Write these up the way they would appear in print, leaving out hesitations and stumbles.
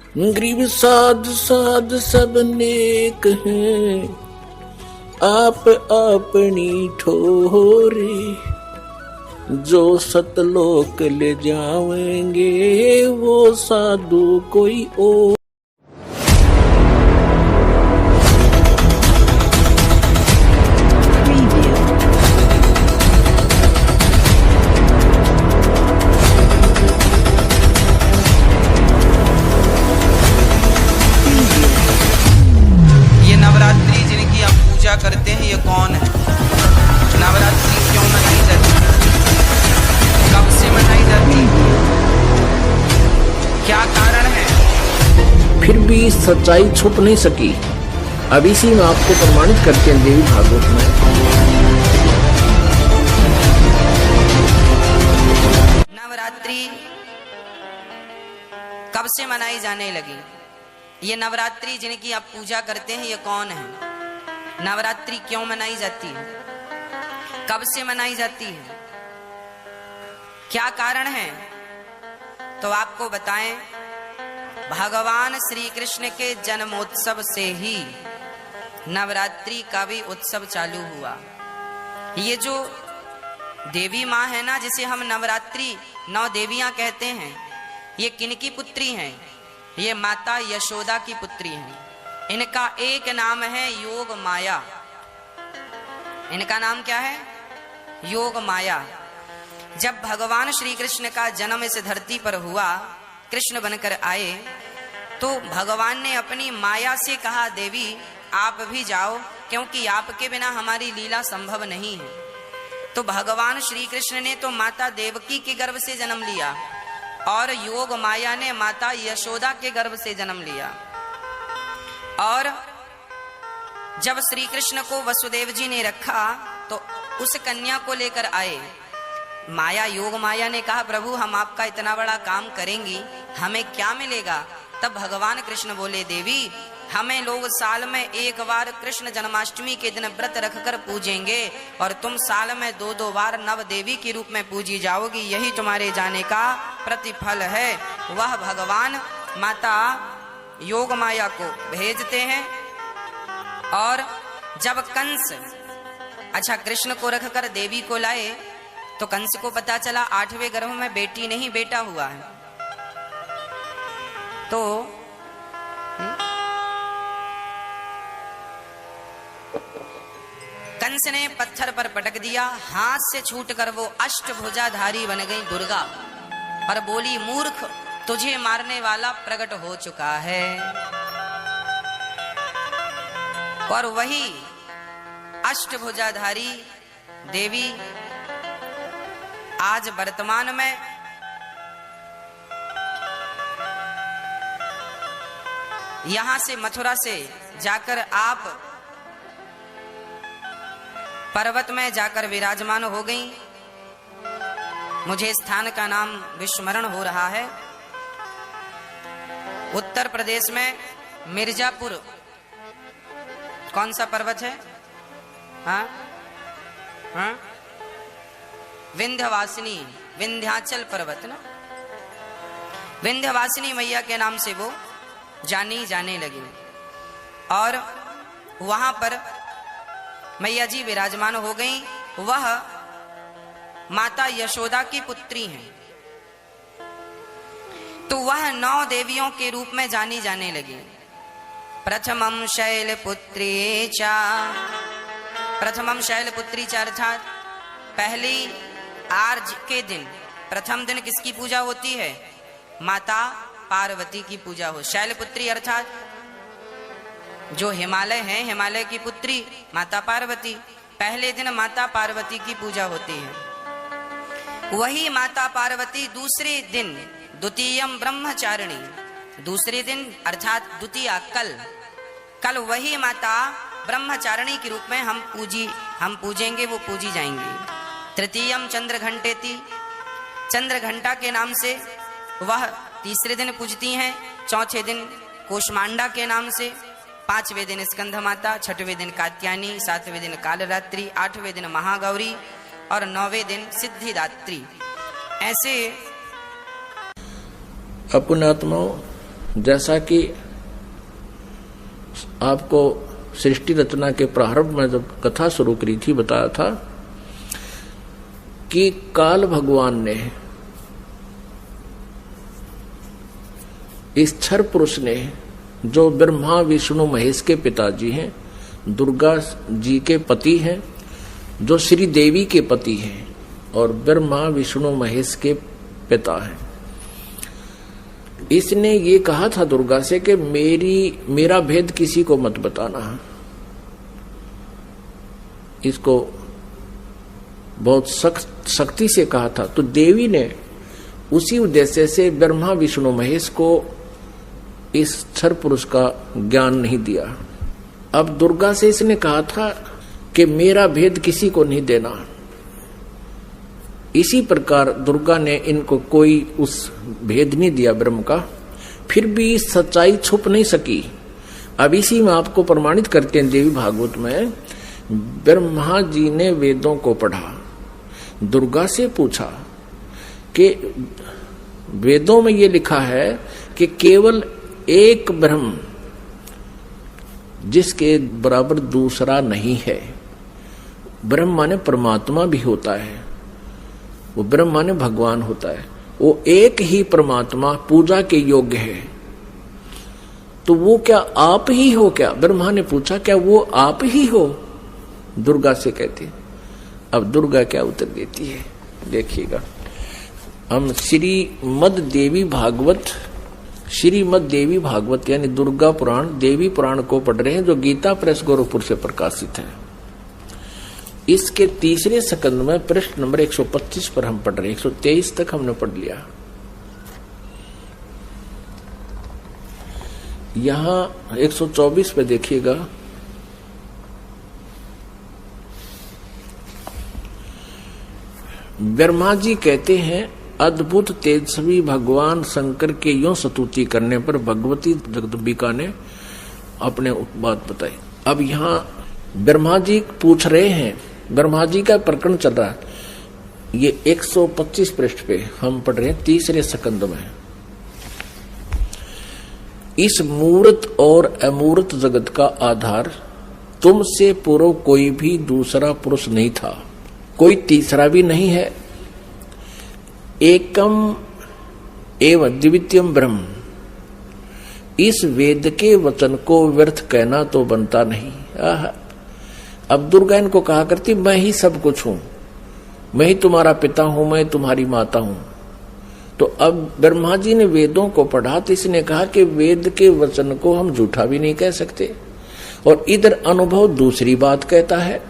गरीब साध साध सब नेक हैं, आप अपनी ठोरे। जो सतलोक ले जाएंगे वो साधु कोई और। करते हैं ये कौन है? नवरात्रि क्यों मनाई जाती है? कब से मनाई जाती है? क्या कारण है? फिर भी सच्चाई छुप नहीं सकी। अब इसी में आपको प्रमाणित करते हैं देवी भागवत में। नवरात्रि कब से मनाई जाने लगी? ये नवरात्रि जिनकी आप पूजा करते हैं ये कौन है? नवरात्रि क्यों मनाई जाती है? कब से मनाई जाती है? क्या कारण है? तो आपको बताएं, भगवान श्री कृष्ण के जन्मोत्सव से ही नवरात्रि का भी उत्सव चालू हुआ। ये जो देवी माँ है ना, जिसे हम नवरात्रि 9 देवियां कहते हैं, ये किनकी पुत्री हैं? ये माता यशोदा की पुत्री हैं। इनका एक नाम है योग माया। इनका नाम क्या है? योग माया। जब भगवान श्री कृष्ण का जन्म इस धरती पर हुआ, कृष्ण बनकर आए, तो भगवान ने अपनी माया से कहा, देवी आप भी जाओ, क्योंकि आपके बिना हमारी लीला संभव नहीं है। तो भगवान श्री कृष्ण ने तो माता देवकी के गर्भ से जन्म लिया और योग माया ने माता यशोदा के गर्भ से जन्म लिया। और जब श्री कृष्ण को वसुदेव जी ने रखा तो उस कन्या को लेकर आए। माया, योग माया ने कहा, प्रभु हम आपका इतना बड़ा काम करेंगी, हमें क्या मिलेगा? तब भगवान कृष्ण बोले, देवी हमें लोग साल में एक बार कृष्ण जन्माष्टमी के दिन व्रत रखकर पूजेंगे और तुम साल में 2-2 बार नव देवी के रूप में पूजी जाओगी। यही तुम्हारे जाने का प्रतिफल है। वह भगवान माता योग माया को भेजते हैं। और जब कंस कृष्ण को रखकर देवी को लाए तो कंस को पता चला 8वें गर्भ में बेटी नहीं बेटा हुआ है। तो कंस ने पत्थर पर पटक दिया, हाथ से छूटकर वो अष्टभुजाधारी बन गई दुर्गा और बोली, मूर्ख तुझे मारने वाला प्रकट हो चुका है। और वही अष्टभुजाधारी देवी आज वर्तमान में यहां से मथुरा से जाकर आप पर्वत में जाकर विराजमान हो गई। मुझे स्थान का नाम विस्मरण हो रहा है। उत्तर प्रदेश में मिर्जापुर, कौन सा पर्वत है? हाँ? विंध्यवासिनी, विंध्याचल पर्वत ना, विंध्यवासिनी मैया के नाम से वो जानी जाने लगी। और वहां पर मैया जी विराजमान हो गई। वह माता यशोदा की पुत्री हैं। तो वह 9 देवियों के रूप में जानी जाने लगी। प्रथमम शैलपुत्री चा, प्रथमम शैलपुत्री चा अर्थात पहली आर्ज के दिन, प्रथम दिन किसकी पूजा होती है? माता पार्वती की पूजा हो। शैलपुत्री अर्थात जो हिमालय है, हिमालय की पुत्री माता पार्वती। पहले दिन माता पार्वती की पूजा होती है। वही माता पार्वती दूसरे दिन, द्वितीयम ब्रह्मचारिणी, दूसरे दिन अर्थात द्वितीय कल वही माता ब्रह्मचारिणी के रूप में हम पूजेंगे, वो पूजी जाएंगी। तृतीयम चंद्र घंटेति, चंद्र घंटा के नाम से वह तीसरे दिन पूजती हैं। चौथे दिन कोषमांडा के नाम से, 5वें दिन स्कंध माता, 6वें दिन कात्यायनी, 7वें दिन कालरात्रि, 8वें दिन महागौरी और 9वें दिन सिद्धिदात्री। ऐसे पुण्यात्माओं, जैसा कि आपको सृष्टि रचना के प्रारंभ में जब कथा शुरू करी थी बताया था कि काल भगवान ने, इस क्षर पुरुष ने, जो ब्रह्मा विष्णु महेश के पिताजी हैं, दुर्गा जी के पति हैं, जो श्री देवी के पति हैं और ब्रह्मा विष्णु महेश के पिता हैं, इसने ये कहा था दुर्गा से कि मेरा भेद किसी को मत बताना। इसको बहुत सख्ती से कहा था। तो देवी ने उसी उद्देश्य से ब्रह्मा विष्णु महेश को इस क्षर पुरुष का ज्ञान नहीं दिया। अब दुर्गा से इसने कहा था कि मेरा भेद किसी को नहीं देना। इसी प्रकार दुर्गा ने इनको कोई उस भेद नहीं दिया ब्रह्म का, फिर भी सच्चाई छुप नहीं सकी। अब इसी में आपको प्रमाणित करते हैं देवी भागवत में, ब्रह्मा जी ने वेदों को पढ़ा, दुर्गा से पूछा कि वेदों में ये लिखा है कि केवल एक ब्रह्म जिसके बराबर दूसरा नहीं है। ब्रह्म माने परमात्मा भी होता है, वो ब्रह्म माने भगवान होता है, वो एक ही परमात्मा पूजा के योग्य है। तो वो क्या आप ही हो क्या? ब्रह्मा ने पूछा क्या वो आप ही हो? दुर्गा से कहती। अब दुर्गा क्या उत्तर देती है देखिएगा। हम श्रीमद् देवी भागवत यानी दुर्गा पुराण देवी पुराण को पढ़ रहे हैं, जो गीता प्रेस गोरखपुर से प्रकाशित है। इसके तीसरे स्कंद में पृष्ठ नंबर 125 पर हम पढ़ रहे हैं। 123 तक हमने पढ़ लिया। यहां 124 पे देखिएगा, ब्रह्मा जी कहते हैं, अद्भुत तेजस्वी भगवान शंकर के यूं स्तुति करने पर भगवती जगदम्बिका ने अपने बात बताई। अब यहाँ ब्रह्मा जी पूछ रहे हैं, ब्रह्मा जी का प्रकरण चल रहा है। ये 125 पृष्ठ पे हम पढ़ रहे हैं तीसरे स्कंद में। इस मूर्त और अमूर्त जगत का आधार तुमसे पूर्व कोई भी दूसरा पुरुष नहीं था, कोई तीसरा भी नहीं है। एकम एवं द्वितीयम ब्रह्म, इस वेद के वचन को व्यर्थ कहना तो बनता नहीं। अब दुर्गा इनको कहा करती, मैं ही सब कुछ हूं, मैं ही तुम्हारा पिता हूं, मैं तुम्हारी माता हूं। तो अब ब्रह्मा जी ने वेदों को पढ़ा तो इसने कहा कि वेद के वचन को हम झूठा भी नहीं कह सकते, और इधर अनुभव दूसरी बात कहता है।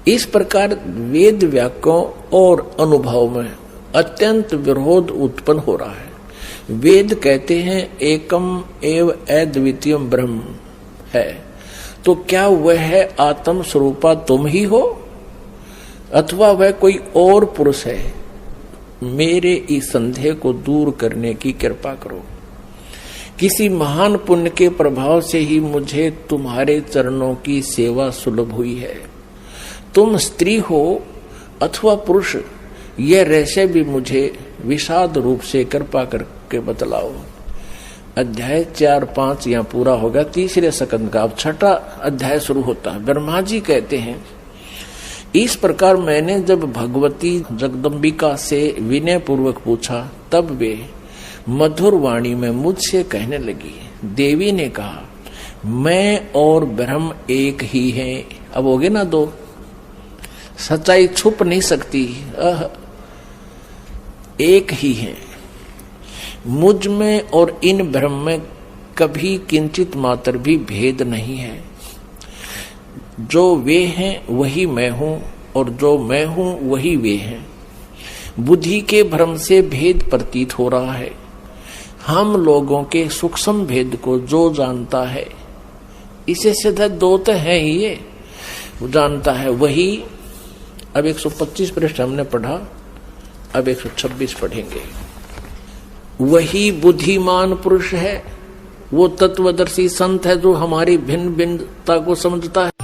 इस प्रकार वेद वाक्यों और अनुभव में अत्यंत विरोध उत्पन्न हो रहा है। वेद कहते हैं एकम एव अद्वितीयम ब्रह्म है, तो क्या वह आत्म स्वरूपा तुम ही हो अथवा वह कोई और पुरुष है? मेरे इस संदेह को दूर करने की कृपा करो। किसी महान पुण्य के प्रभाव से ही मुझे तुम्हारे चरणों की सेवा सुलभ हुई है। तुम स्त्री हो अथवा पुरुष, यह रहस्य भी मुझे विषाद रूप से कृपा करके बतलाओ। अध्याय 4-5 यहाँ पूरा होगा, तीसरे स्कंद का अब छठा अध्याय शुरू होता है। ब्रह्मा जी कहते हैं, इस प्रकार मैंने जब भगवती जगदम्बिका से विनय पूर्वक पूछा, तब वे मधुर वाणी में मुझसे कहने लगी। देवी ने कहा, मैं और ब्रह्म एक ही हैं। अब हो गए ना दो, सच्चाई छुप नहीं सकती, एक ही है। मुझ में और इन ब्रह्म में कभी किंचित मात्र भी भेद नहीं है। जो वे हैं वही मैं हूं, और जो मैं हूं वही वे हैं। बुद्धि के भ्रम से भेद प्रतीत हो रहा है। हम लोगों के सूक्ष्म भेद को जो जानता है, इसे सीधा दो तो है ही, ये जानता है वही। अब 125 पृष्ठ हमने पढ़ा, अब 126 पढ़ेंगे। वही बुद्धिमान पुरुष है, वो तत्वदर्शी संत है जो हमारी भिन्न भिन्नता को समझता है।